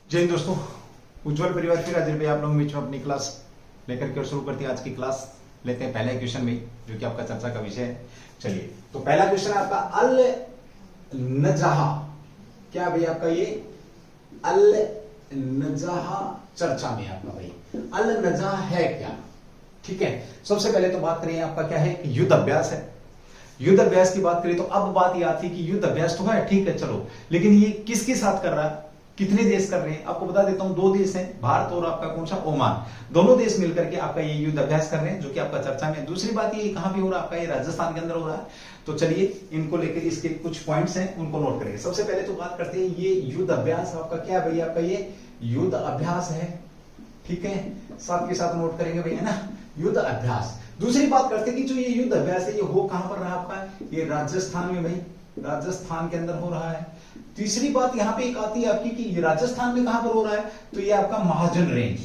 जय हिंद दोस्तों, उज्जवल परिवार फिर हाजिर पे आप लोगों के बीच में अपनी क्लास लेकर के शुरू करती है। आज की क्लास लेते हैं पहले क्वेश्चन में, जो कि आपका चर्चा का विषय है। चलिए, तो पहला क्वेश्चन है आपका अल नजहा। क्या भाई आपका ये अल नजहा चर्चा में आपका भाई अल नजहा है क्या? ठीक है, सबसे पहले तो बात करें आपका क्या है कि युद्ध अभ्यास है। युद्ध अभ्यास की बात करें तो अब बात ये आती है कि युद्ध अभ्यास तो है, ठीक है चलो, लेकिन ये किसके साथ कर रहा है, कितने देश कर रहे हैं? आपको बता देता हूं, दो देश हैं, भारत और आपका कौन सा, ओमान। दोनों देश मिलकर के आपका ये युद्ध अभ्यास कर रहे हैं, जो कि आपका चर्चा में। दूसरी बात ये कहां पे हो रहा है आपका, ये राजस्थान के अंदर हो रहा है। तो चलिए, इनको लेकर इसके कुछ पॉइंट्स हैं, उनको नोट करेंगे। सबसे पहले तो बात करते हैं, ये युद्ध अभ्यास आपका क्या है भैया, आपका ये युद्ध अभ्यास है। ठीक है, साथ के साथ नोट करेंगे भैया ना, युद्ध अभ्यास। दूसरी बात करते हैं कि जो ये युद्ध अभ्यास है, ये हो कहां पर रहा आपका, ये राजस्थान में भाई, राजस्थान के अंदर हो रहा है। तीसरी बात यहां पे एक आती है आपकी कि ये राजस्थान में कहां पर हो रहा है, तो ये आपका महाजन रेंज,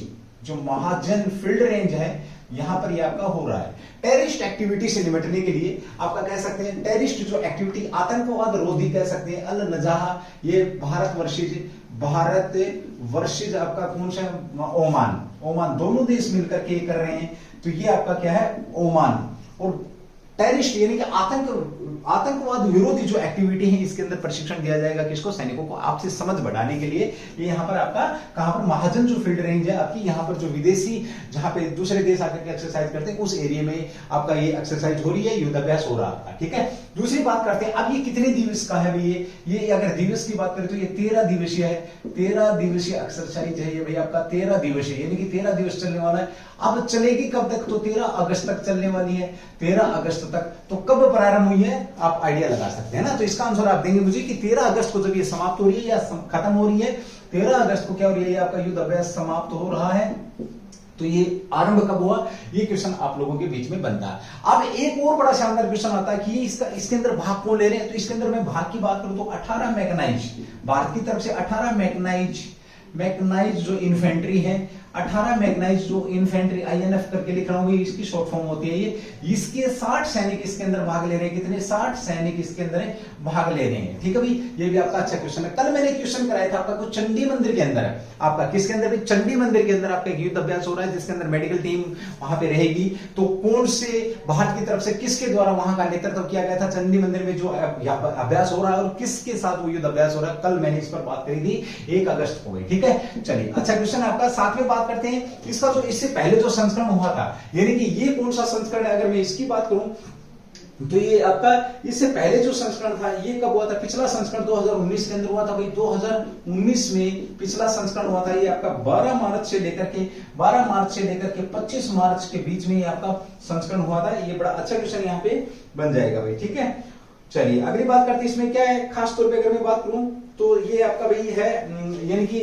जो महाजन फील्ड रेंज है, यहां पर ये आपका हो रहा है। टेररिस्ट एक्टिविटी से निपटने के लिए आपका कह सकते हैं, टेररिस्ट जो एक्टिविटी, आतंकवाद रोधी कह सकते हैं, अल नजहा, ये भारत वर्षिज आपका कौन सा, ओमान दोनों देश मिलकर के कर रहे हैं। तो ये आपका क्या है, ओमान। और टेररिस्ट यानी कि आतंकवाद विरोधी जो एक्टिविटी है, इसके अंदर प्रशिक्षण दिया जाएगा किसको, सैनिकों को, आपसे समझ बढ़ाने के लिए। ये यहाँ पर आपका कहां पर, महाजन जो फील्ड रेंज है आपकी, यहाँ पर जो विदेशी, जहां पे दूसरे देश आकर के एक्सरसाइज करते हैं, उस एरिया में आपका ये एक्सरसाइज हो रही है, युद्ध अभ्यास हो रहा है आपका। ठीक है, दूसरी बात करते हैं, अब ये कितने दिवस का है भाई, ये अगर दिवस की बात करें तो ये 13 दिवसीय है। 13 दिवसीय एक्सरसाइज है ये भाई आपका, 13 दिवसीय, यानी कि 13 दिवस चलने वाला है। अब चलेगी कब तक, तो 13 अगस्त तक चलने वाली है, 13 अगस्त तक। तो कब प्रारंभ हुई है, आप आइडिया लगा सकते हैं ना। तो इसका आंसर आप देंगे मुझे कि 13 अगस्त को जब ये समाप्त हो रही है या खत्म हो रही है, 13 अगस्त को क्या हो रही है, ये आपका युद्ध अभ्यास समाप्त हो रहा है। तो ये आरंभ कब हुआ, ये क्वेश्चन आप लोगों के बीच में बनता है। अब एक और बड़ा शानदार क्वेश्चन आता है कि इसके अंदर भाग कौन ले रहे हैं। तो इसके अंदर मैं भाग की बात करूं तो 18 मैकेनाइज, भारत की तरफ से 18 मैकेनाइज जो इन्फेंट्री है, 18 मैकेनाइज जो इन्फेंट्री, INF करके लिख रहा हूं, इसकी शॉर्ट फॉर्म होती है ये। इसके 60 सैनिक इसके अंदर भाग ले रहे हैं। कितने, 60 सैनिक इसके अंदर भाग ले रहे हैं। ठीक है भाई, ये भी आपका अच्छा क्वेश्चन है। कल मैंने क्वेश्चन कराया था आपका, कुछ चंडी मंदिर के अंदर है आपका, किसके अंदर भी, चंडी मंदिर के अंदर आपका युद्ध अभ्यास हो रहा है, जिसके अंदर मेडिकल टीम वहां पे रहेगी। तो कौन से, भारत की तरफ से किसके द्वारा वहां का नेतृत्व किया गया था, चंडी मंदिर में जो अभ्यास हो रहा है, और किसके साथ वो युद्ध अभ्यास हो रहा है, कल मैंने इस पर बात करी थी, 1 अगस्त को। ठीक है, चलिए, अच्छा क्वेश्चन है आपका। साथ में बात करते हैं इसका जो इससे पहले जो संस्करण हुआ था, यानी कि ये कौन सा संस्करण है, अगर मैं इसकी बात करूं तो ये आपका इससे पहले जो संस्करण था, ये कब हुआ था, पिछला संस्करण 2019 के अंदर हुआ था भाई। 2019 में पिछला संस्करण हुआ था, ये आपका 12 मार्च से लेकर के 25 मार्च के बीच में ये आपका संस्करण हुआ था। ये बड़ा अच्छा क्वेश्चन यहाँ पे बन जाएगा भाई। ठीक है, चलिए अगली बात करते हैं, इसमें क्या है खास तौर पे अगर मैं बात करूं तो ये आपका भाई है, यानी कि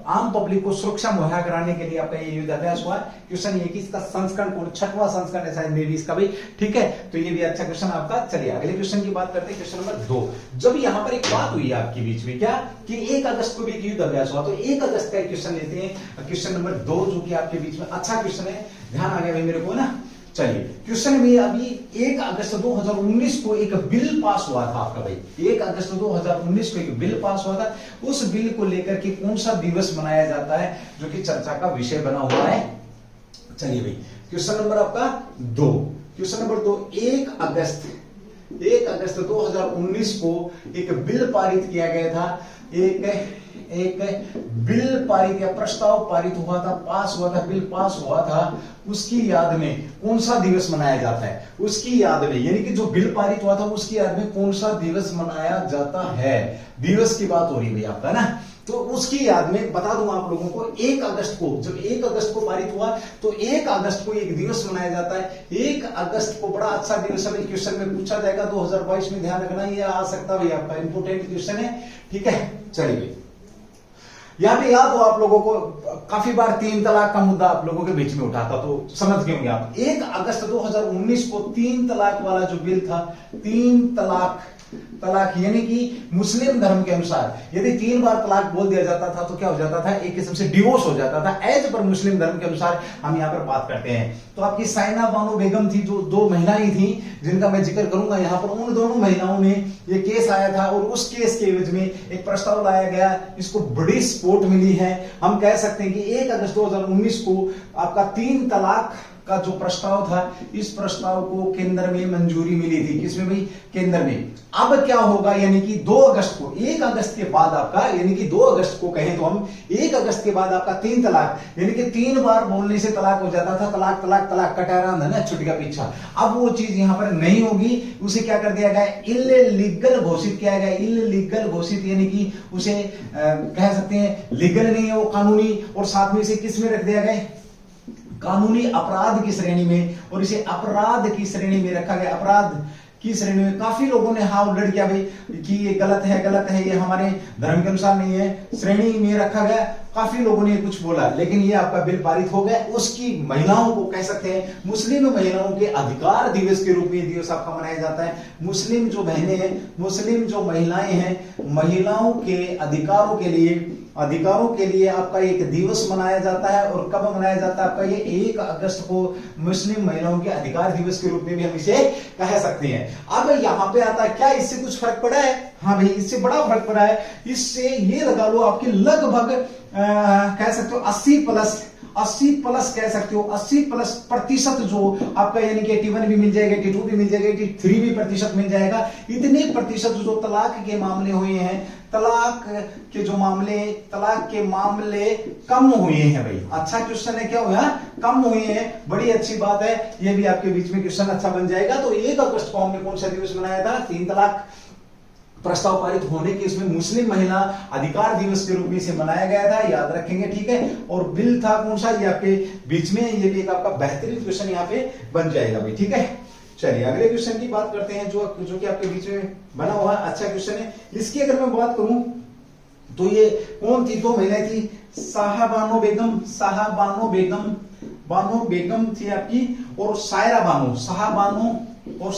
आम पब्लिक को सुरक्षा मुहैया कराने के लिए आपका ये युद्ध अभ्यास हुआ। क्वेश्चन ये कि इसका संस्करण कौन, 6वां संस्करण है शायद, मे भी इसका भाई। ठीक है, तो ये भी अच्छा क्वेश्चन आपका। चलिए अगले क्वेश्चन की बात करते हैं, क्वेश्चन नंबर 2। जब यहाँ पर एक बात हुई आपके बीच में, क्या कि 1 अगस्त को भी एक युद्ध अभ्यास हुआ, तो 1 अगस्त का क्वेश्चन लेते हैं, क्वेश्चन नंबर 2, जो कि आपके बीच में अच्छा क्वेश्चन है, ध्यान आ गया भाई मेरे को ना। चलिए, क्वेश्चन में अभी 1 अगस्त 2019 को एक बिल पास हुआ था आपका भाई, 1 अगस्त 2019 को एक बिल पास हुआ था। उस बिल को लेकर के कौन सा दिवस मनाया जाता है, जो कि चर्चा का विषय बना हुआ है। चलिए भाई, क्वेश्चन नंबर आपका 2, क्वेश्चन नंबर 2, 1 अगस्त 2019 को एक बिल पारित किया गया था, एक बिल पारित या प्रस्ताव पारित हुआ था, पास हुआ था, बिल पास हुआ था। उसकी याद में कौन सा दिवस मनाया जाता है, उसकी याद में, यानी कि जो बिल पारित हुआ था उसकी याद में कौन सा दिवस मनाया जाता है, दिवस की बात हो रही है आपका ना। तो उसकी याद में बता दूं आप लोगों को, 1 अगस्त को, जब 1 अगस्त को पारित हुआ तो 1 अगस्त को एक दिवस मनाया जाता है। 1 अगस्त को बड़ा अच्छा दिवस है, क्वेश्चन में पूछा जाएगा 2022 में, ध्यान रखना, ये आ सकता है आपका इंपोर्टेंट क्वेश्चन है। ठीक है, चलिए, यहां पे याद हो आप लोगों को, काफी बार 3 तलाक का मुद्दा आप लोगों के बीच में उठा था, तो समझ गए होंगे आप। 1 अगस्त 2019 को 3 तलाक वाला जो बिल था, 3 तलाक तलाक यानी कि मुस्लिम धर्म के अनुसार यदि 3 बार तलाक बोल दिया जाता था तो क्या हो जाता था, एक किस्म से डिवोर्स हो जाता था। एज पर मुस्लिम धर्म के अनुसार हम यहाँ पर बात करते हैं। तो आपकी साइना बानो बेगम थी, जो 2 महिलाएं थी जिनका मैं जिक्र करूंगा यहाँ पर, उन दोनों महिलाओं ने ये केस आया था और उस केस के एवज में एक प्रस्ताव लाया गया, इसको बड़ी सपोर्ट मिली है। हम कह सकते हैं कि 1 अगस्त 2019 को आपका 3 तलाक का जो प्रस्ताव था, इस प्रस्ताव को केंद्र में मंजूरी मिली थी। किसमें भाई? केंद्र में। अब क्या होगा, यानी कि 2 अगस्त को, 1 अगस्त के बाद आपका, यानी कि 2 अगस्त को कहें तो हम 1 अगस्त के बाद आपका 3 तलाक, यानी कि 3 बार बोलने से तलाक हो जाता था, तलाक तलाक तलाक कटारा ना छुट गया पीछा। अब वो चीज यहां पर नहीं होगी, उसे क्या कर दिया गया, इल्लीगल घोषित किया गया। इल्लीगल घोषित यानी कि उसे कह सकते हैं लीगल नहीं है वो, कानूनी, और साथ में इसे किस में रख दिया गया, कानूनी अपराध की श्रेणी में, और इसे अपराध की श्रेणी में रखा गया। अपराध की श्रेणी में काफी लोगों ने हाँ उल्लेख किया भाई कि ये गलत है, ये हमारे धर्म के अनुसार नहीं है, श्रेणी में रखा गया। काफी लोगों ने कुछ बोला, लेकिन ये आपका बिल पारित हो गया। उसकी महिलाओं को कह सकते हैं मुस्लिम महिलाओं के अधिकार दिवस के रूप में दिवस आपका मनाया जाता है। मुस्लिम जो बहनें हैं, मुस्लिम जो महिलाएं हैं, महिलाओं के अधिकारों के लिए आपका एक दिवस मनाया जाता है। और कब मनाया जाता है आपका, ये 1 अगस्त को मुस्लिम महिलाओं के अधिकार दिवस के रूप में भी हम इसे कह सकते हैं। अब यहाँ पे आता है, क्या इससे कुछ फर्क पड़ा है? हाँ भाई, इससे बड़ा फर्क पड़ा है। इससे ये लगा लो आपकी लगभग कह सकते हो 80 प्लस कह सकते हो, 80+ जो आपका, यानी कि 81 भी मिल जाएगा, 82 भी मिल जाएगा, 83 भी प्रतिशत मिल जाएगा। इतने प्रतिशत जो तलाक के मामले हुए हैं, तलाक के मामले कम हुए हैं भाई। अच्छा क्वेश्चन है, क्या हुआ, कम हुए हैं, बड़ी अच्छी बात है। ये भी आपके बीच में क्वेश्चन अच्छा बन जाएगा। तो 1 अगस्त को हमने कौन सा दिवस मनाया था, 3 तलाक प्रस्ताव पारित होने के, इसमें मुस्लिम महिला अधिकार दिवस के रूप में इसे मनाया गया था, याद रखेंगे, ठीक है। और बिल था कौन सा, ये आपके बीच में, ये भी एक आपका बेहतरीन क्वेश्चन यहाँ पे बन जाएगा भाई, ठीक है। चलिए अगले क्वेश्चन की बात करते हैं, जो कि आपके बीच में बना हुआ अच्छा क्वेश्चन है। इसकी अगर मैं बात करूं तो ये कौन थी, 2 महिलाएं थी, शाहबानो बेगम थी आपकी, और सायरा बानो, शाहबानो और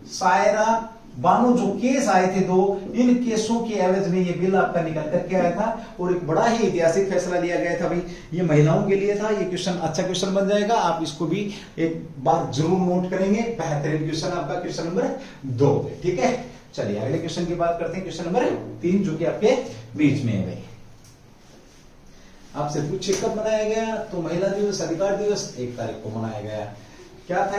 सायरा बानो जो केस आए थे 2, इन केसों के एवज में ये बिल आपका निकल करके आया था। और एक बड़ा ही ऐतिहासिक फैसला लिया गया था भाई, ये महिलाओं के लिए था। ये क्वेश्चन अच्छा क्वेश्चन बन जाएगा, आप इसको भी एक बार जरूर नोट करेंगे। बेहतरीन क्वेश्चन आपका क्वेश्चन नंबर 2, ठीक है। चलिए अगले क्वेश्चन की बात करते हैं, क्वेश्चन नंबर 3, जो कि आपके बीच में है भाई। आपसे पूछे कब मनाया गया, तो महिला दिवस, अधिकार दिवस 1 तारीख को मनाया गया। क्या था,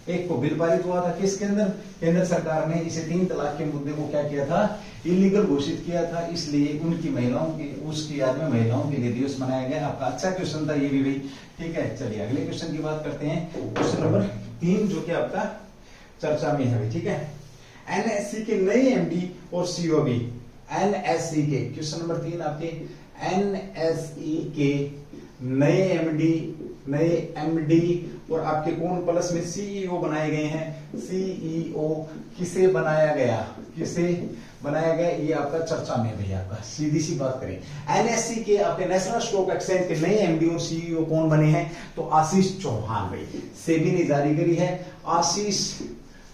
एक को बिल पारित हुआ था, किसके अंदर, केंद्र सरकार ने इसे 3 तलाक के मुद्दे को क्या किया था, इलीगल घोषित किया था। इसलिए उनकी महिलाओं की, उसकी याद में महिलाओं के लिए दिवस मनाया गया। आपका अच्छा क्वेश्चन था ये भी भाई, ठीक है। चलिए अगले क्वेश्चन की बात करते हैं, क्वेश्चन नंबर 3, जो कि आपका चर्चा में है, ठीक है। एनएससी के नए एमडी और सीओबी, एनएससी के क्वेश्चन नंबर 3 आपके, एनएसई के नए एमडी और आपके कौन प्लस में सीईओ बनाए गए हैं। सीईओ किसे बनाया गया, ये आपका चर्चा में भैया, आपका सीधी सी बात करें। एनएससी के आपके नेशनल स्टॉक एक्सचेंज के नए एमडी और सीईओ कौन बने हैं, तो आशीष चौहान भाई, सेबी ने जारी करी है। आशीष,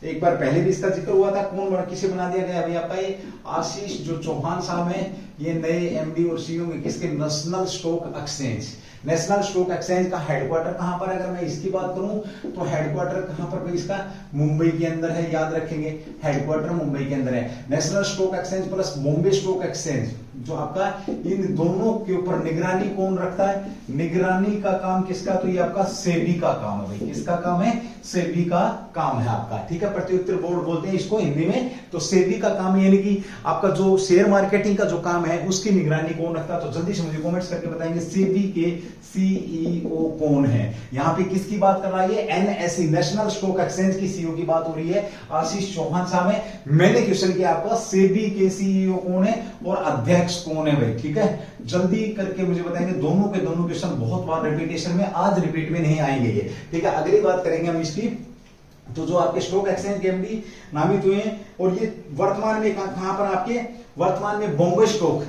एक बार पहले भी इसका जिक्र हुआ था, किसे बना दिया गया अभी आपका, ये आशीष जो चौहान साहब है, ये नए एमडी और सीईओ में किसके, नेशनल स्टॉक एक्सचेंज का हेडक्वार्टर कहां पर, अगर मैं इसकी बात करूं तो हेडक्वार्टर कहां पर इसका, मुंबई के अंदर है, याद रखेंगे, हेडक्वार्टर मुंबई के अंदर है। National stock exchange plus Bombay stock exchange, जो आपका, इन दोनों के ऊपर निगरानी कौन रखता है, निगरानी का काम किसका, तो ये आपका सेबी का काम है भाई। किसका काम है, सेबी का काम है आपका, ठीक है। प्रत्युत्तर बोर्ड बोलते हैं इसको हिंदी में, तो सेबी का काम, यानी कि आपका जो शेयर मार्केटिंग का जो काम है, उसकी निगरानी कौन रखता है, तो जल्दी से मुझे कमेंट्स करके बताएंगे सेबी के सीईओ कौन है। यहाँ पे किसकी बात कर रहा है, एनएसई, नेशनल स्टॉक एक्सचेंज की सीईओ की बात हो रही है, आशीष चौहान साहब है। मैंने क्वेश्चन किया आपका, सेबी के सीईओ कौन है और अध्यक्ष कौन है भाई, ठीक है। जल्दी करके मुझे बताएंगे, दोनों के दोनों क्वेश्चन बहुत बार रिपीटेशन में, आज रिपीट में नहीं आएंगे ये, ठीक है। अगली बात करेंगे हम इसकी, तो जो आपके स्टॉक एक्सचेंज के एमडी नामित हुए हैं, और ये वर्तमान में कहां पर आपके, वर्तमान में बॉम्बे स्टॉक,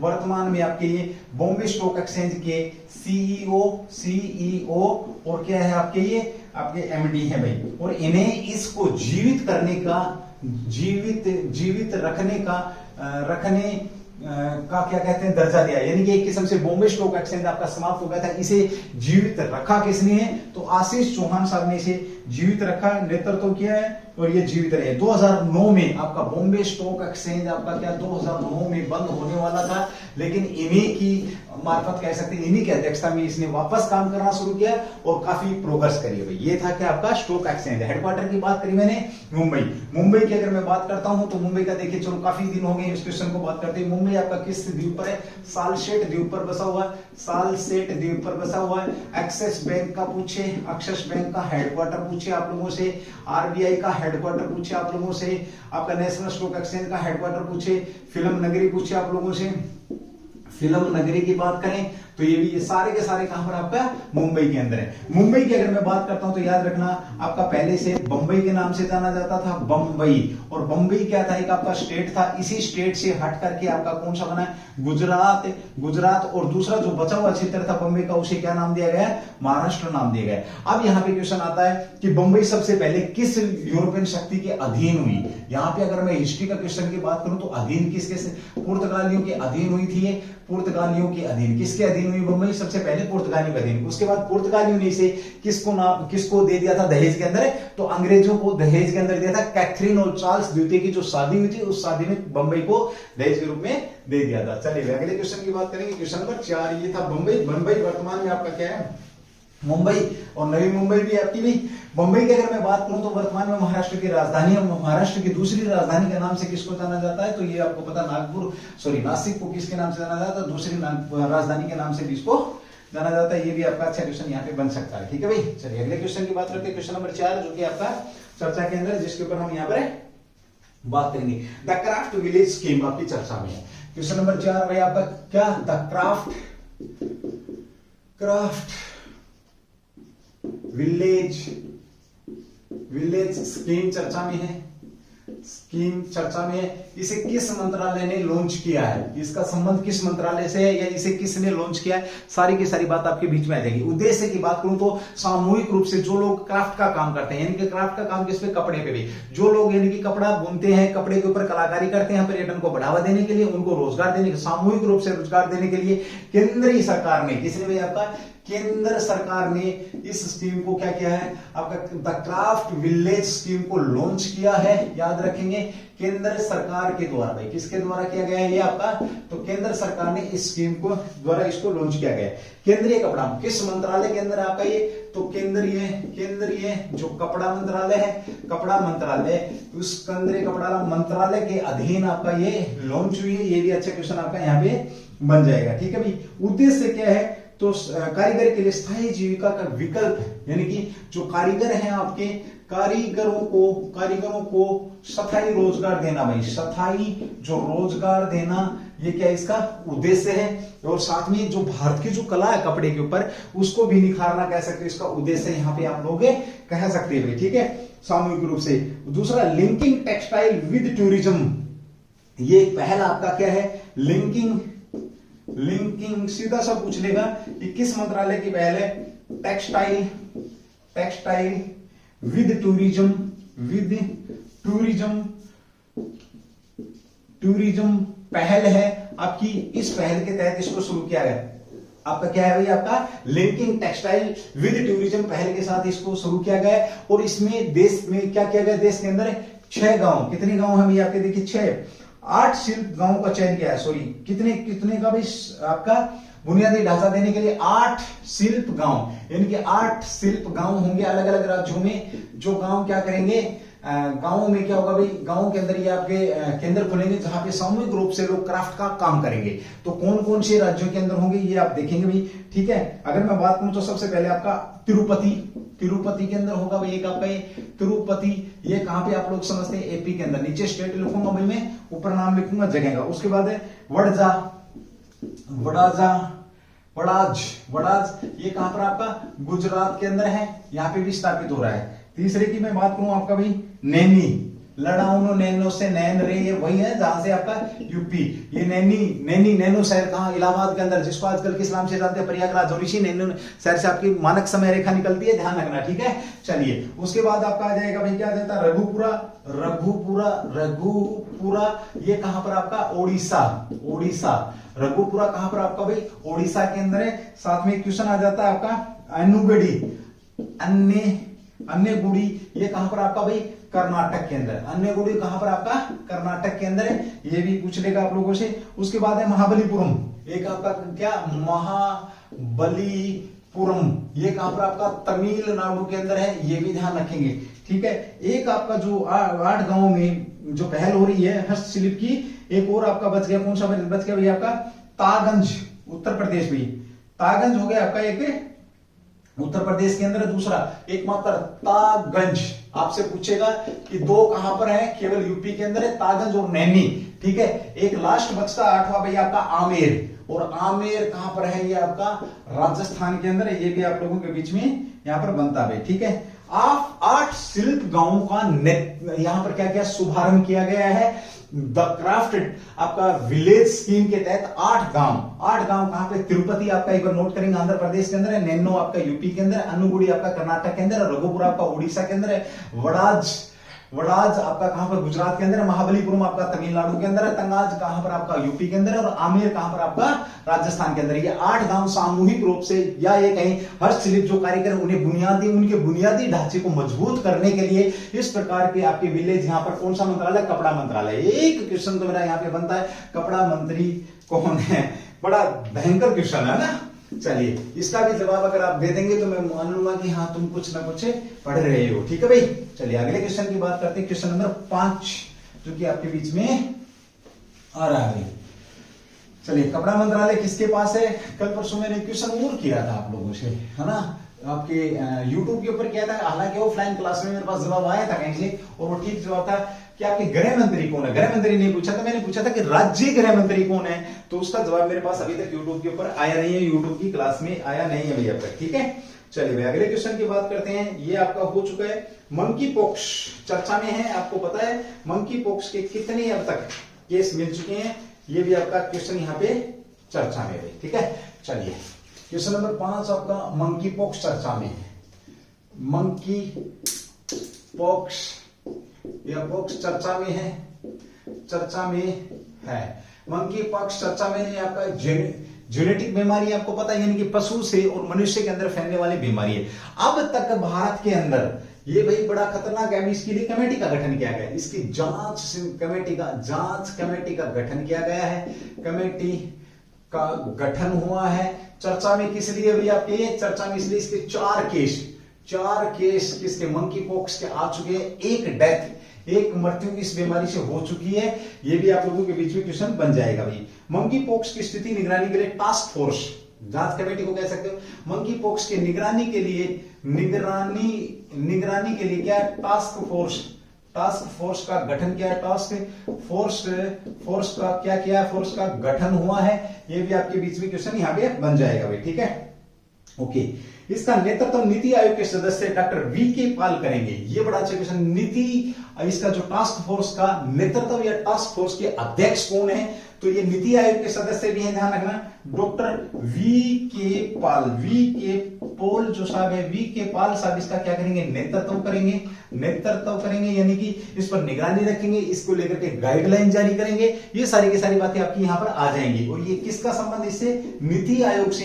वर्तमान में आपके ये बॉम्बे स्टॉक एक्सचेंज के सीईओ और क्या है आपके ये आपके एमडी है भाई, और इन्हें इसको जीवित करने का, जीवित रखने का क्या कहते हैं, दर्जा दिया। यानी कि एक किस्म से बॉम्बे स्टॉक एक्सचेंज आपका समाप्त हो गया था, इसे जीवित रखा किसने है, तो आशीष चौहान साहब ने इसे जीवित रखा, नेतृत्व किया है और ये जीवित रहे। 2009 में आपका बॉम्बे स्टॉक एक्सचेंज आपका क्या 2009 में बंद होने वाला था, लेकिन इन्हीं की मार्फत कह सकते हैं, इन्हीं की अध्यक्षता में इसने वापस काम करना शुरू किया और काफी प्रोग्रेस करी भाई। ये था कि आपका स्टॉक एक्सचेंज। हेडक्वार्टर की बात करी मैंने मुंबई की अगर मैं बात करता हूं तो मुंबई का देखिए, चलो काफी दिन हो गए इस क्वेश्चन को बात करते हैं। मुंबई आपका किस द्वीप पर है, सालसेट द्वीप पर बसा हुआ है, सालसेट द्वीप पर बसा हुआ है। एक्सिस बैंक का पूछे, एक्सिस बैंक का हेडक्वार्टर पूछे आप लोगों से, आरबीआई का हेडक्वार्टर पूछे आप लोगों से, आपका नेशनल स्टॉक एक्सचेंज का हेडक्वार्टर पूछे, फिल्म नगरी पूछे आप लोगों से। फिल्म नगरी की बात करें तो ये सारे के सारे कहां पर आपका मुंबई के अंदर है। मुंबई की अगर मैं बात करता हूं तो याद रखना आपका पहले से बंबई के नाम से जाना जाता था, बंबई। और बंबई क्या था, एक आपका स्टेट था, इसी स्टेट से हट करके आपका कौन सा बना है, गुजरात। और दूसरा जो बचा हुआ क्षेत्र था बंबई का, उसे क्या नाम दिया गया, महाराष्ट्र नाम दिया गया। अब यहाँ पे क्वेश्चन आता है कि बंबई सबसे पहले किस यूरोपियन शक्ति के अधीन हुई। यहाँ पे अगर मैं हिस्ट्री का क्वेश्चन की बात करूं तो अधीन किसके, पुर्तगालियों के अधीन हुई थी। पुर्तगालियों के अधीन, किसके अधीन हुई बंबई, सबसे पहले पुर्तगालियों के अधीन। उसके बाद पुर्तगालियों ने इसे किसको दे दिया था दहेज के अंदर, तो अंग्रेजों को दहेज के अंदर दिया था। कैथरीन और चार्ल्स द्वितीय की जो शादी हुई थी, उस शादी में बंबई को दहेज के रूप में दे दिया था। चलिए अगले क्वेश्चन की बात करेंगे, क्वेश्चन नंबर 4। ये था बंबई वर्तमान में आपका क्या है, मुंबई। और नवी मुंबई भी आपकी भी। मुंबई की अगर मैं बात करूं तो वर्तमान में महाराष्ट्र की राजधानी है। महाराष्ट्र की दूसरी राजधानी के नाम से किसको जाना जाता है, तो ये आपको पता, नासिक को किसके नाम से जाना जाता है, दूसरी राजधानी के नाम से भी इसको जाना जाता है। ये भी आपका अच्छा क्वेश्चन यहाँ पे बन सकता है। ठीक है भाई, चलिए अगले क्वेश्चन की बात करते हैं, क्वेश्चन नंबर 4, जो कि आपका चर्चा के अंदर, जिसके ऊपर हम यहाँ पर बात करेंगे। द क्राफ्ट विलेज स्कीम आपकी चर्चा में है। क्वेश्चन नंबर 4 भाई आपका क्या, द क्राफ्ट विलेज स्कीम चर्चा में है। इसे किस मंत्रालय ने लॉन्च किया है, इसका संबंध किस मंत्रालय से है या इसे किसने लॉन्च किया है, सारी की सारी बात आपके बीच में आ जाएगी। उद्देश्य की बात करूं तो सामूहिक रूप से जो लोग क्राफ्ट का काम करते हैं, यानी कि क्राफ्ट का काम किस पे, कपड़े पे भी, जो लोग यानी कि कपड़ा बुनते हैं, कपड़े के ऊपर कलाकारी करते हैं, पर्यटन को बढ़ावा देने के लिए, उनको रोजगार देने, सामूहिक रूप से रोजगार देने के लिए केंद्रीय सरकार ने, किसने भी आपका, केंद्र सरकार ने इस स्कीम को क्या किया है, आपका द क्राफ्ट विलेज स्कीम को लॉन्च किया है। याद रखेंगे केंद्र सरकार के द्वारा, भाई किसके द्वारा किया गया है ये आपका, तो केंद्र सरकार ने इस स्कीम को द्वारा इसको लॉन्च किया गया है। केंद्रीय कपड़ा किस मंत्रालय के अंदर आपका ये, तो केंद्रीय जो कपड़ा मंत्रालय है, कपड़ा मंत्रालय, उस केंद्रीय कपड़ा मंत्रालय के अधीन आपका ये लॉन्च हुई है। ये भी अच्छा क्वेश्चन आपका यहाँ पे बन जाएगा। ठीक है भाई, उद्देश्य क्या है, तो कारीगर के लिए स्थायी जीविका का विकल्प, यानी कि जो कारीगर हैं आपके, कारीगरों को स्थायी रोजगार देना भाई, स्थायी जो रोजगार देना, ये क्या इसका उद्देश्य है। और साथ में जो भारत की जो कला है कपड़े के ऊपर, उसको भी निखारना कह सकते हैं, इसका उद्देश्य यहाँ पे आप लोग कह सकते हैं भाई। ठीक है, सामूहिक रूप से। दूसरा, लिंकिंग टेक्सटाइल विद टूरिज्म, ये पहला आपका क्या है, लिंकिंग सीधा सा पूछ लेगा कि किस मंत्रालय की पहल है, टेक्सटाइल विद टूरिज्म पहल है आपकी। इस पहल के तहत इसको शुरू किया गया। आपका क्या है भाई, आपका लिंकिंग टेक्सटाइल विद टूरिज्म पहल के साथ इसको शुरू किया गया। और इसमें देश में क्या किया गया, देश के अंदर 6 गांव, कितने गांव हैं आपके, देखिए 8 शिल्प गांवों का चयन किया है। सॉरी, कितने का भाई, आपका बुनियादी ढांचा देने के लिए 8 शिल्प गांव, यानी कि 8 शिल्प गांव होंगे अलग अलग राज्यों में। जो गांव क्या करेंगे, गांवों में क्या होगा भाई, गांव के अंदर ये आपके केंद्र खुलेंगे जहां पे सामूहिक रूप से लोग क्राफ्ट का काम करेंगे। तो कौन कौन से राज्यों के अंदर होंगे ये आप देखेंगे भाई। ठीक है, अगर मैं बात करूं तो सबसे पहले आपका तिरुपति के अंदर होगा भाई, एक आपका ये तिरुपति, ये कहां पे आप लोग समझते हैं, एपी के अंदर। नीचे स्टेट लिखूंगा भाई मैं, ऊपर नाम लिखूंगा जगह का। उसके बाद है वड़ाज, ये कहां पर आपका, गुजरात के अंदर है, यहाँ पे भी स्थापित हो रहा है। तीसरे की मैं बात करूं आपका भाई, लड़ाउनो नैनो से नैन रे, ये वही है जहां से आपका यूपी। ये नैनो शहर कहाँ, इलाहाबाद के अंदर, जिसको आजकल किस नाम से जानते हैं, प्रयागराज। और इसी नैनो शहर से आपकी मानक समय रेखा निकलती है, ध्यान रखना, ठीक है। चलिए उसके बाद आपका आ जाएगा भाई, क्या देता है, रघुपुरा, ये कहां पर आपका, ओडिशा। रघुपुरा कहां पर आपका भाई, ओडिशा के अंदर है। साथ में क्वेश्चन आ जाता है आपका अनुगुड़ी, अन्यगुड़ी, ये कहां पर आपका भाई, कर्नाटक के अंदर। अन्यगुड़ी कहां पर आपका, कर्नाटक के अंदर है, ये भी पूछ लेगा आप लोगों से। उसके बाद है महाबलीपुरम, एक आपका क्या, महाबलीपुरम, ये कहां पर आपका, तमिलनाडु के अंदर है, ये भी ध्यान रखेंगे, ठीक है। एक आपका जो 8 गांवों में जो पहल हो रही है हस्तशिल्प की, एक और आपका बच गया, कौन सा बच गया भैया आपका, तागंज, उत्तर प्रदेश भी। तागंज हो गया आपका एक उत्तर प्रदेश के अंदर, दूसरा एकमात्र तागंज। आपसे पूछेगा कि 2 कहां पर है, केवल यूपी के अंदर है, तागंज और नैनी, ठीक है। एक लास्ट बचता 8वां भैया आपका आमेर, और आमेर कहां पर है, ये आपका राजस्थान के अंदर है, ये भी आप लोगों के बीच में यहां पर बनता है, ठीक है। 8 शिल्प गांवों का यहां पर क्या क्या शुभारंभ किया गया है, द क्राफ्ट आपका विलेज स्कीम के तहत 8 गांव कहां पे, तिरुपति आपका एक बार नोट करेंगे, आंध्र प्रदेश के अंदर है, नैनो आपका यूपी के अंदर, अनुगुड़ी आपका कर्नाटक के अंदर, रघुपुरा आपका उड़ीसा के अंदर है, वड़ाज आपका कहां पर, गुजरात के अंदर है, महाबलीपुरम आपका तमिलनाडु के अंदर है, तंगाज कहां पर आपका यूपी के अंदर है, और आमेर कहां पर आपका राजस्थान के अंदर। ये 8 गांव सामूहिक रूप से या ये कहीं हस्तशिल्प जो कार्य करें उनके बुनियादी ढांचे को मजबूत करने के लिए इस प्रकार के आपके विलेज, यहाँ पर कौन सा मंत्रालय, कपड़ा मंत्रालय। एक क्वेश्चन तो मेरा यहाँ पे बनता है, कपड़ा मंत्री कौन है, बड़ा भयंकर क्वेश्चन है ना। चलिए इसका भी जवाब अगर आप दे देंगे तो मैं मान लूंगा कि हाँ तुम कुछ ना कुछ पढ़ रहे हो, ठीक है भाई। चलिए अगले क्वेश्चन की बात करते हैं, क्वेश्चन नंबर 5 जो कि आपके बीच में आ रहा है। चलिए कपड़ा मंत्रालय किसके पास है, कल परसों मैंने क्वेश्चन और किया था आप लोगों से, है ना, आपके YouTube के ऊपर किया था। हालांकि ऑफलाइन क्लास में मेरे पास जवाब आया था कहीं से, और वो ठीक जवाब था कि आपके गृह मंत्री कौन है। गृह मंत्री नहीं पूछा था, मैंने पूछा था कि राज्य गृह मंत्री कौन है, तो उसका जवाब मेरे पास अभी तक YouTube के ऊपर आया नहीं है, YouTube की क्लास में आया नहीं है भैया तक, ठीक है। चलिए भाई अगले क्वेश्चन की बात करते हैं। ये आपका हो चुका है, मंकी पॉक्स चर्चा में है, आपको पता है मंकी पॉक्स के कितने अब तक केस मिल चुके हैं, ये भी आपका क्वेश्चन यहाँ पे चर्चा में है, ठीक है। चलिए क्वेश्चन नंबर 5 आपका मंकी पॉक्स चर्चा में है, मंकी पॉक्स या पॉक्स चर्चा में है, मंकी पॉक्स चर्चा में है। आपका जेनेटिक बीमारी आपको पता है, यानी कि पशु से और मनुष्य के अंदर फैलने वाली बीमारी है। अब तक भारत के अंदर ये भाई बड़ा खतरनाक है, इसके लिए कमेटी का गठन किया गया है, इसकी जांच कमेटी का गठन किया गया है, कमेटी का गठन हुआ है। चर्चा में किस लिए भी आपके चर्चा में इसलिए इसके 4 केस किसके, मंकी पॉक्स के आ चुके हैं, एक मृत्यु इस बीमारी से हो चुकी है। ये भी आप लोगों के बीच में क्वेश्चन बन जाएगा भाई। मंकी पॉक्स की स्थिति निगरानी के लिए टास्क फोर्स, जांच कमेटी को कह सकते हो। मंकी पॉक्स के निगरानी के लिए क्या, टास्क फोर्स का गठन किया है, फोर्स का क्या किया, फोर्स का गठन हुआ है। ये भी आपके बीच में क्वेश्चन यहाँ पे बन जाएगा भाई, ठीक है, ओके। इसका नेतृत्व नीति आयोग के सदस्य डॉक्टर वीके पाल करेंगे। ये बड़ा अच्छा क्वेश्चन, नीति इसका जो टास्क फोर्स का नेतृत्व या टास्क फोर्स के अध्यक्ष कौन है, तो ये नीति आयोग के सदस्य भी हैं, ध्यान रखना, डॉक्टर वीके पॉल जो साहब है, वीके पाल साहब इसका क्या करेंगे, नेतृत्व करेंगे, यानी कि इस पर निगरानी रखेंगे, इसको लेकर के गाइडलाइन जारी करेंगे। ये सारी की सारी बातें आपकी यहां पर आ जाएंगी। और ये किसका संबंध इससे, नीति आयोग से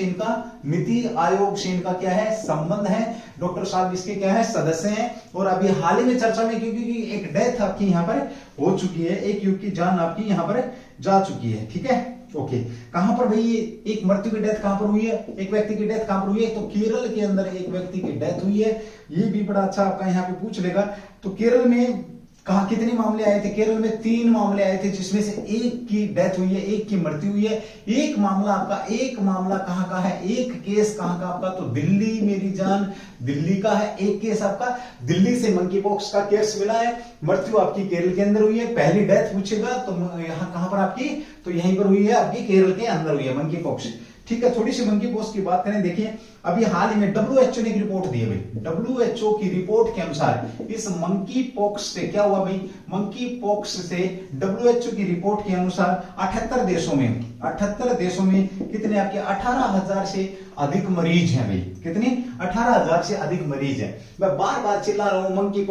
इनका क्या है, संबंध है। डॉक्टर साहब इसके क्या है, सदस्य हैं। और अभी हाल ही में चर्चा में क्योंकि एक डेथ आपकी यहां पर हो चुकी है, एक युवक की जान आपकी यहां पर जा चुकी है, ठीक है, ओके। कहां पर भाई एक मृत्यु की डेथ कहां पर हुई है, एक व्यक्ति की डेथ कहां पर हुई है, तो केरल के अंदर एक व्यक्ति की डेथ हुई है। ये भी बड़ा अच्छा आपका यहाँ पे पूछ लेगा। तो केरल में कहा कितने मामले आए थे, केरल में 3 मामले आए थे, जिसमें से एक की डेथ हुई है, एक की मृत्यु हुई है। एक मामला कहां का है, एक केस कहां का आपका, तो दिल्ली मेरी जान, दिल्ली का है। एक केस आपका दिल्ली से मंकी पॉक्स का केस मिला है, मृत्यु आपकी केरल के अंदर हुई है। पहली डेथ पूछेगा तो यहाँ कहां पर आपकी, तो यहीं पर हुई है आपकी केरल के अंदर हुई है मंकी पॉक्स। ठीक है। थोड़ी सी मंकी पॉक्स की बात करें, देखिए अभी हाल ही में WHO ने एक रिपोर्ट दी है भाई। WHO की रिपोर्ट के अनुसार इस मंकी पॉक्स से क्या हुआ भाई, मंकी पॉक्स से WHO की रिपोर्ट के अनुसार 78 देशों में कितने आपके 18,000 से अधिक मरीज हैं भाई। कितने? 18,000 से अधिक मरीज हैं। मैं बार बार चिल्ला रहा हूं मंकी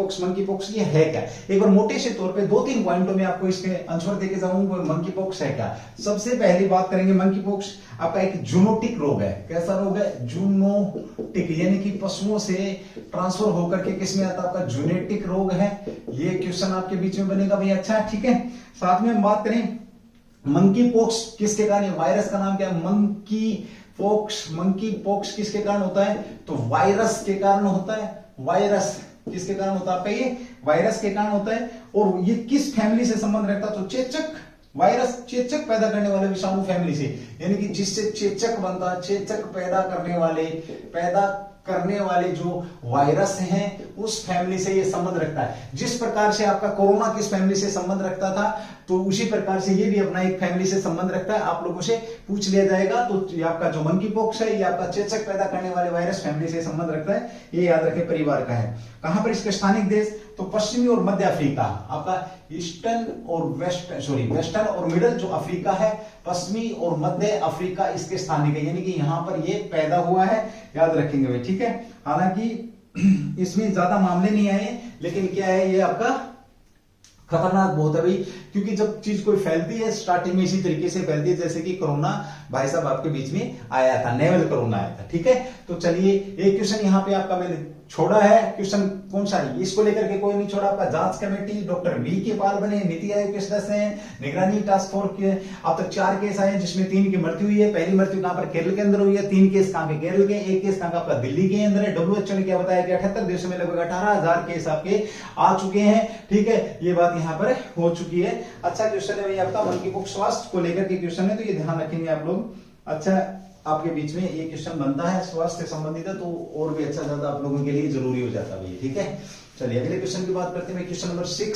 पॉक्स ये है क्या। एक बार मोटे से तौर पे 2-3 पॉइंटों में आपको इसके आंसर देके जाऊंगा मंकी पॉक्स है क्या। सबसे पहली बात करेंगे, मंकी पॉक्स आपका एक जूनोटिक रोग है। कैसा रोग है? जूनोटिक, यानी कि पशुओं से ट्रांसफर होकर के किसमें आता है? आपका जूनेटिक रोग है। ये क्वेश्चन आपके बीच में बनेगा भाई। अच्छा ठीक है। साथ में हम बात करें मंकी पॉक्स किसके कारण, वायरस का नाम क्या है? मंकी पॉक्स किसके कारण होता है? तो वायरस के कारण होता है। वायरस किसके कारण होता है? आपका ये वायरस के कारण होता है। और ये किस फैमिली से संबंध रखता है? तो चेचक, वायरस चेचक पैदा करने वाले विषाणु फैमिली से, यानी कि जिससे चेचक बनता है, चेचक पैदा करने वाले जो वायरस हैं उस फैमिली से ये संबंध रखता है। जिस प्रकार से आपका कोरोना किस फैमिली से संबंध रखता था, तो उसी प्रकार से ये भी अपना एक फैमिली से संबंध रखता है। आप लोगों से पूछ लिया जाएगा तो ये आपका जो मंकी पॉक्स है ये आपका चेचक पैदा करने वाले वायरस फैमिली से संबंध रखता है। ये याद रखें, परिवार का है। कहां पर इसके स्थानिक देश? तो पश्चिमी और मध्य अफ्रीका, आपका वेस्टर्न और मिडल जो अफ्रीका है, पश्चिमी और मध्य अफ्रीका इसके स्थानिक है, यानी कि यहां पर ये पैदा हुआ है। याद रखेंगे भाई, ठीक है। हालांकि इसमें ज्यादा मामले नहीं आए, लेकिन क्या है ये आपका खतरनाक बहुत है भाई, क्योंकि जब चीज कोई फैलती है स्टार्टिंग में इसी तरीके से फैलती है जैसे कि कोरोना भाई साहब आपके बीच में आया था, नेवल कोरोना आया था। ठीक है, तो चलिए एक क्वेश्चन यहाँ पे आपका मैंने छोड़ा है। क्वेश्चन कौन सा है? इसको लेकर के कोई नहीं छोड़ा। आपका जांच कमेटी डॉक्टर वी के पाल बने, नीति आयोग के सदस्य हैं, निगरानी टास्क फोर्स के अब तक 4 केस आए जिसमें 3 की मृत्यु हुई है। पहली मृत्यु कहां पर? केरल के अंदर हुई है। 3 केस कहां के? केरल के। 1 केस कहां का? आपका दिल्ली के अंदर है। WHO ने क्या बताया कि 78 देशों में लगभग 18,000 केस आपके आ चुके हैं। ठीक है, ये बात यहाँ पर हो चुकी है। अच्छा क्वेश्चन है भाई आपका मंकी पॉक्स स्वास्थ्य को लेकर के क्वेश्चन है, तो ये ध्यान रखेंगे आप लोग। अच्छा आपके बीच में ये क्वेश्चन बनता है स्वास्थ्य से संबंधित है, तो और भी अच्छा ज्यादा आप लोगों के लिए जरूरी हो जाता है। ठीक है, चलिए अगले क्वेश्चन की बात करते हैं। क्वेश्चन नंबर 6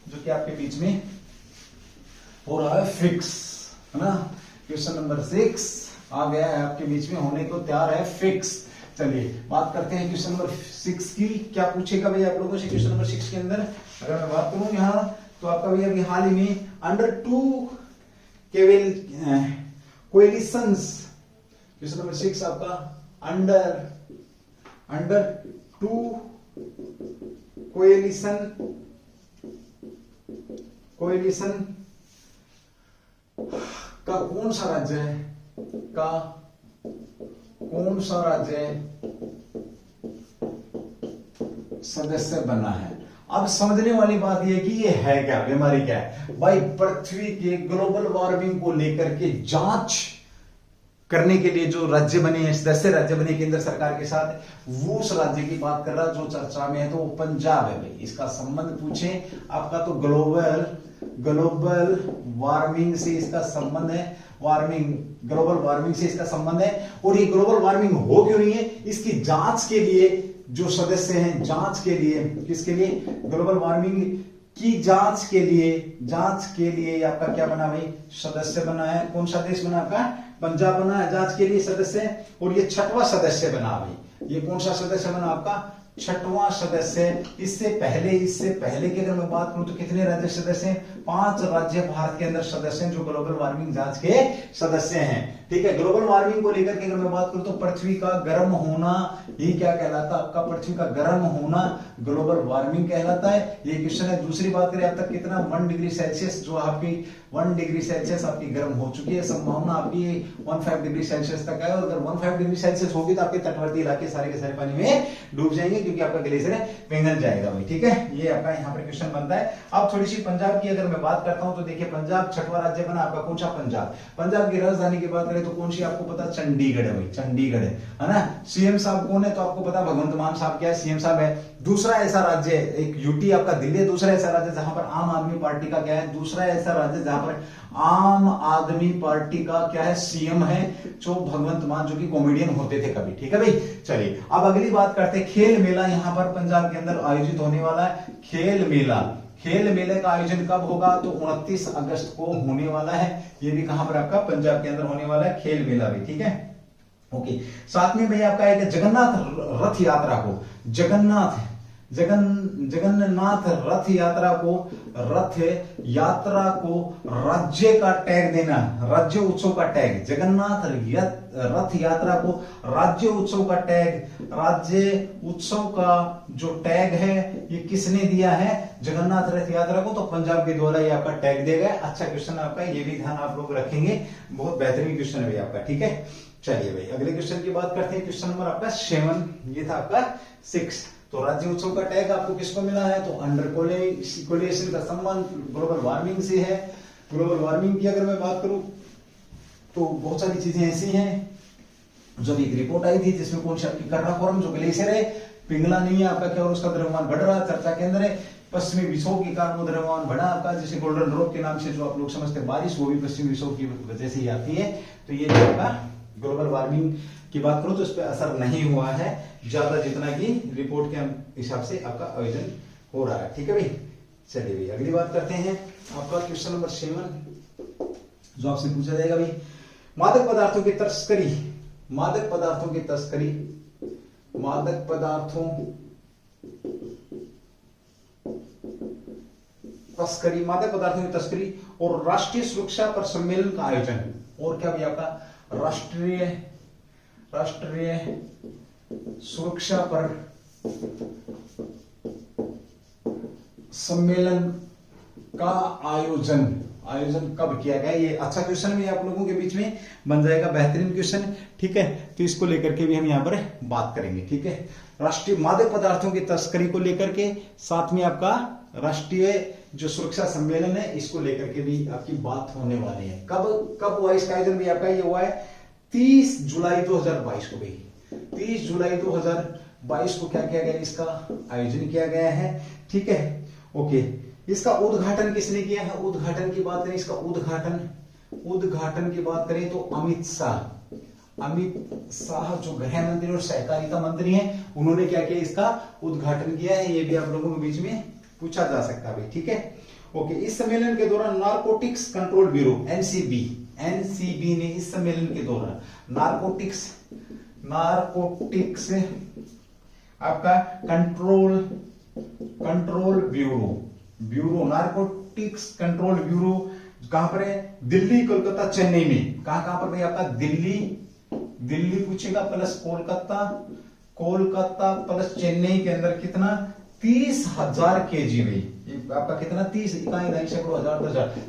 जो कि आपके बीच में हो रहा है फिक्स, है ना। क्वेश्चन नंबर 6 आ गया है आपके बीच में, होने को तैयार है फिक्स। चलिए बात करते हैं क्वेश्चन नंबर 6 की। क्या पूछेगा भाई आप लोगों से क्वेश्चन नंबर 6 के अंदर? अगर मैं बात करूं यहाँ, तो आपका भैया अभी हाल ही में अंडर 2 कोएलिशंस, क्वेश्चन नंबर 6 आपका अंडर 2 कोएलिशन का कौन सा राज्य है? कौन सा राज्य सदस्य बना है? अब समझने वाली बात यह कि ये है क्या, बीमारी क्या है भाई? पृथ्वी के ग्लोबल वार्मिंग को लेकर के जांच करने के लिए जो राज्य बने हैं, सदस्य राज्य बने केंद्र सरकार के साथ, वो उस राज्य की बात कर रहा जो चर्चा में है, तो वो पंजाब है भाई। इसका संबंध पूछे आपका तो ग्लोबल वार्मिंग से इसका संबंध है। ग्लोबल वार्मिंग से इसका संबंध है। और ये ग्लोबल वार्मिंग हो क्यों रही है, इसकी जांच के लिए जो सदस्य हैं, जांच के लिए, किसके लिए? ग्लोबल वार्मिंग की जांच के लिए आपका क्या बना भाई? सदस्य बना है। कौन सा देश बना आपका? पंजाब बना है जांच के लिए सदस्य। और ये 6वां सदस्य बना भाई। ये कौन सा सदस्य बना आपका? 6वां सदस्य। इससे पहले की अगर मैं बात करूं तो कितने राज्य सदस्य हैं? 5 राज्य भारत के अंदर सदस्य हैं जो ग्लोबल वार्मिंग जांच के सदस्य हैं। ठीक है, ग्लोबल वार्मिंग को लेकर के अगर मैं बात करूं तो पृथ्वी का गर्म होना, ये क्या कहलाता है आपका? पृथ्वी का गर्म होना ग्लोबल वार्मिंग कहलाता है। ये क्वेश्चन है। दूसरी बात करें अब तक कितना? 1 डिग्री सेल्सियस, जो आपकी 1 डिग्री सेल्सियस आपकी गर्म हो चुकी है। संभावना आपकी 15 डिग्री सेल्सियस तक है। और अगर 15 डिग्री सेल्सियस होगी तो आपके तटवर्ती इलाके सारे के सारे पानी में डूब जाएंगे, क्योंकि आपका ग्लेशियर पिघल जाएगा भाई। ठीक है, ये आपका यहाँ पर क्वेश्चन बनता है। अब थोड़ी सी पंजाब की अगर मैं बात करता हूं तो देखिए पंजाब 6वां राज्य बना आपका। कौन सा? पंजाब की राजधानी की बात करें तो कौन सी आपको पता? चंडीगढ़ है भाई, चंडीगढ़ है ना। सीएम साहब कौन है? तो आपको पता भगवंत मान साहब क्या है? सीएम साहब है। दूसरा ऐसा राज्य, एक यूटी आपका दिल्ली, दूसरा ऐसा राज्य जहां पर आम आदमी पार्टी का क्या है? दूसरा ऐसा राज्य जहां पर आम आदमी पार्टी का क्या है? सीएम है, जो भगवंत मान, जो कि कॉमेडियन होते थे कभी। ठीक है भाई, चलिए अब अगली बात करते हैं। खेल मेला यहाँ पर पंजाब के अंदर आयोजित होने वाला है। खेल मेला खेल मेले का आयोजन कब होगा? तो 29 अगस्त को होने वाला है। ये भी कहां पर? आपका पंजाब के अंदर होने वाला है खेल मेला भी, ठीक है। ओके, साथ में भैया आपका एक जगन्नाथ रथ यात्रा को जगन्नाथ रथ यात्रा को राज्य का टैग देना, राज्य उत्सव का टैग, जगन्नाथ रथ यात्रा को राज्य उत्सव का टैग, राज्य उत्सव का जो टैग है ये किसने दिया है? जगन्नाथ रथ यात्रा को, तो पंजाब के द्वारा ये आपका टैग दिया गया। अच्छा क्वेश्चन आपका, ये भी ध्यान आप लोग रखेंगे, बहुत बेहतरीन क्वेश्चन है आपका, ठीक है। चलिए भाई अगले क्वेश्चन की बात करते हैं। क्वेश्चन नंबर आपका 7, ये था आपका 6। तो राज्य उत्सव का टैग आपको किसको मिला है? तो अंडर कोलेशन का संबंध ग्लोबल वार्मिंग से है। ग्लोबल वार्मिंग की अगर मैं बात करूं तो बहुत सारी चीजें ऐसी हैं, जब एक रिपोर्ट आई थी जिसमें कौन सी आपकी कर्राकोरम जो ग्लेशियर है पिघला नहीं है आपका, क्या और उसका द्रव्यमान बढ़ रहा, चर्चा के अंदर है। पश्चिमी विक्षोभ के कारण वो द्रव्यमान बढ़ा आपका, जैसे गोल्डन ड्रॉप के नाम से जो आप लोग समझते हैं बारिश, वो भी पश्चिमी विक्षोभ की वजह से ही आती है। तो ये जो आपका ग्लोबल वार्मिंग की बात करो तो इस पर असर नहीं हुआ है ज्यादा, जितना कि रिपोर्ट के हिसाब से आपका आयोजन हो रहा है, ठीक है भाई। चलिए भाई अगली बात करते हैं। आपका क्वेश्चन नंबर 7 जो आपसे पूछा जाएगा भाई, मादक पदार्थों की तस्करी, मादक पदार्थों की तस्करी और राष्ट्रीय सुरक्षा पर सम्मेलन का आयोजन, और क्या भाई आपका राष्ट्रीय सुरक्षा पर सम्मेलन का आयोजन कब किया गया? ये अच्छा क्वेश्चन भी आप लोगों के बीच में बन जाएगा, बेहतरीन क्वेश्चन, ठीक है। तो इसको लेकर के भी हम यहाँ पर बात करेंगे, ठीक है। राष्ट्रीय मादक पदार्थों की तस्करी को लेकर के, साथ में आपका राष्ट्रीय जो सुरक्षा सम्मेलन है इसको लेकर के भी आपकी बात होने वाली है। कब हुआ इसका आयोजन भी आपका? ये हुआ है 30 जुलाई 2022 को भी। 30 जुलाई 2022 को क्या किया गया? इसका आयोजन किया गया है, ठीक है। ओके, इसका उद्घाटन किसने किया है? उद्घाटन की बात करें, इसका उद्घाटन की बात करें तो अमित शाह जो गृह मंत्री और सहकारिता मंत्री हैं, उन्होंने क्या किया? इसका उद्घाटन किया है। ये भी आप लोगों के बीच में पूछा जा सकता है, ठीक है। ओके, इस सम्मेलन के दौरान नारकोटिक्स कंट्रोल ब्यूरो एनसीबी ने इस सम्मेलन के दौरान नारकोटिक्स आपका control bureau narcotics control bureau कहां पर है? दिल्ली, कोलकाता, चेन्नई में। कहां पर भाई आपका? दिल्ली पूछेगा प्लस कोलकाता प्लस चेन्नई के अंदर कितना? 30,000 केजी भाई, आपका कितना? 30 इकाई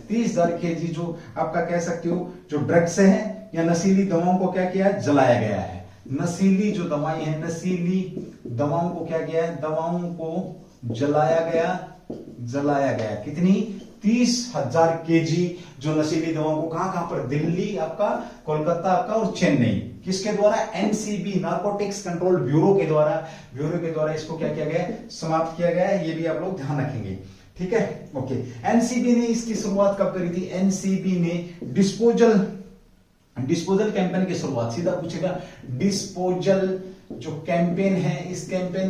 30,000 केजी जो आपका कह सकते हो जो ड्रग्स है या नशीली दवाओं को क्या किया है? जलाया गया है। नशीली जो दवाएं हैं, नशीली दवाओं को क्या किया है? दवाओं को जलाया गया। कितनी? 30,000 केजी जो नशीली दवाओं को कहां पर? दिल्ली आपका, कोलकाता आपका और चेन्नई। किसके द्वारा? एनसीबी नारकोटिक्स कंट्रोल ब्यूरो के द्वारा इसको क्या किया गया? समाप्त किया गया है। ये भी आप लोग ध्यान रखेंगे, ठीक है। ओके, एनसीबी ने इसकी शुरुआत कब करी थी? एनसीबी ने डिस्पोजल कैंपेन की शुरुआत, सीधा पूछेगा डिस्पोजल जो कैंपेन है, इस कैंपेन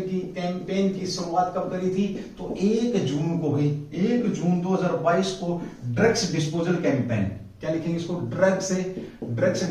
की शुरुआत कब करी थी? तो 1 जून को भाई, 1 जून 2022 को ड्रग्स डिस्पोजल कैंपेन, क्या लिखेंगे इसको? ड्रग्स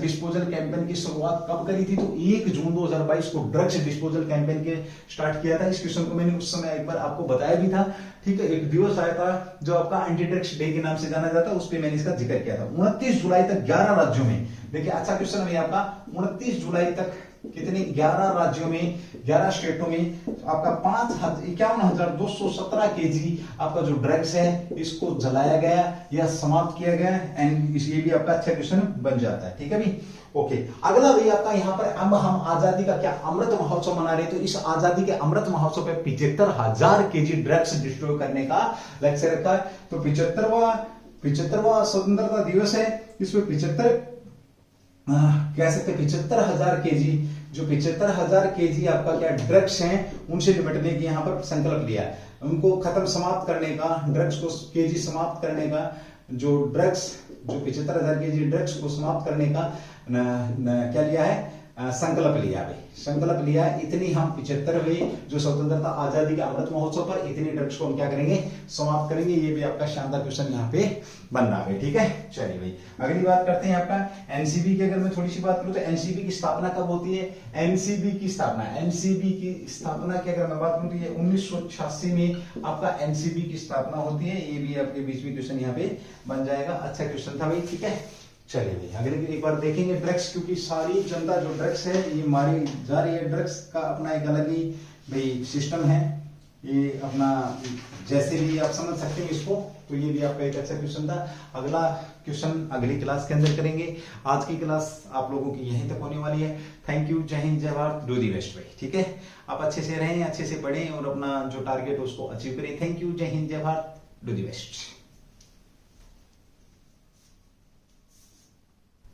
डिस्पोजल कैंपेन की शुरुआत कब करी थी? तो 1 जून 2022 को ड्रग्स डिस्पोजल कैंपेन के स्टार्ट किया था। इस क्वेश्चन को मैंने उस समय एक बार आपको बताया भी था, ठीक है। एक दिवस आया था जो आपका एंटी ड्रग्स डे के नाम से जाना जाता है, उस पर मैंने इसका जिक्र किया था। 29 जुलाई तक 11 राज्यों में, देखिए अच्छा क्वेश्चन है आपका, 29 जुलाई तक कितने? 11 राज्यों में, 11 स्टेटों में आपका 51,217 केजी आपका जो ड्रग्स है इसको जलाया गया या समाप्त किया गया। एंड ये भी आपका अच्छा क्वेश्चन बन जाता है, ठीक है भाई। ओके, अगला भाई आपका यहाँ पर अब हम आजादी का क्या अमृत महोत्सव मना रहे हैं, तो इस आजादी के अमृत महोत्सव पे 75,000 केजी ड्रग्स डिस्ट्रॉय करने का लक्ष्य रखा है। तो 75वां स्वतंत्रता दिवस है, इसमें 75 कह सकते 75,000 केजी, जो 75,000 केजी आपका क्या ड्रग्स हैं उनसे निपटने की यहाँ पर संकल्प लिया है। उनको खत्म समाप्त करने का, ड्रग्स को केजी समाप्त करने का, जो 75,000 केजी ड्रग्स को समाप्त करने का क्या लिया है? संकल्प लिया भाई, संकल्प लिया। इतनी हम 75वें जो स्वतंत्रता आजादी के अमृत महोत्सव पर इतनी ड्रग्स को हम क्या करेंगे, समाप्त करेंगे। ये भी आपका शानदार क्वेश्चन यहाँ पे बन रहा है, ठीक है। चलिए भाई अगली बात करते हैं आपका एनसीबी की। अगर मैं थोड़ी सी बात करूं तो एनसीबी की स्थापना कब होती है? एनसीबी की स्थापना की अगर मैं बात करूं तो ये 1986 में आपका एनसीबी की स्थापना होती है। ये भी आपके बीच में क्वेश्चन यहाँ पे बन जाएगा। अच्छा क्वेश्चन था भाई, ठीक है। चलिए भाई अगले एक बार देखेंगे ड्रग्स, क्योंकि सारी जनता जो ड्रग्स है ये मारी जा रही है। ड्रग्स का अपना एक अलग ही भाई सिस्टम है, ये अपना जैसे भी आप समझ सकते हैं इसको। तो ये भी आपका एक अच्छा क्वेश्चन था। अगला क्वेश्चन अगली क्लास के अंदर करेंगे। आज की क्लास आप लोगों की यहीं तक होने वाली है। थैंक यू, जय हिंद, जय भारत, डू दी बेस्ट भाई, ठीक है। आप अच्छे से रहें, अच्छे से पढ़ें और अपना जो टारगेट उसको अचीव करें। थैंक यू, जय हिंद, जय भारत, डू दी बेस्ट।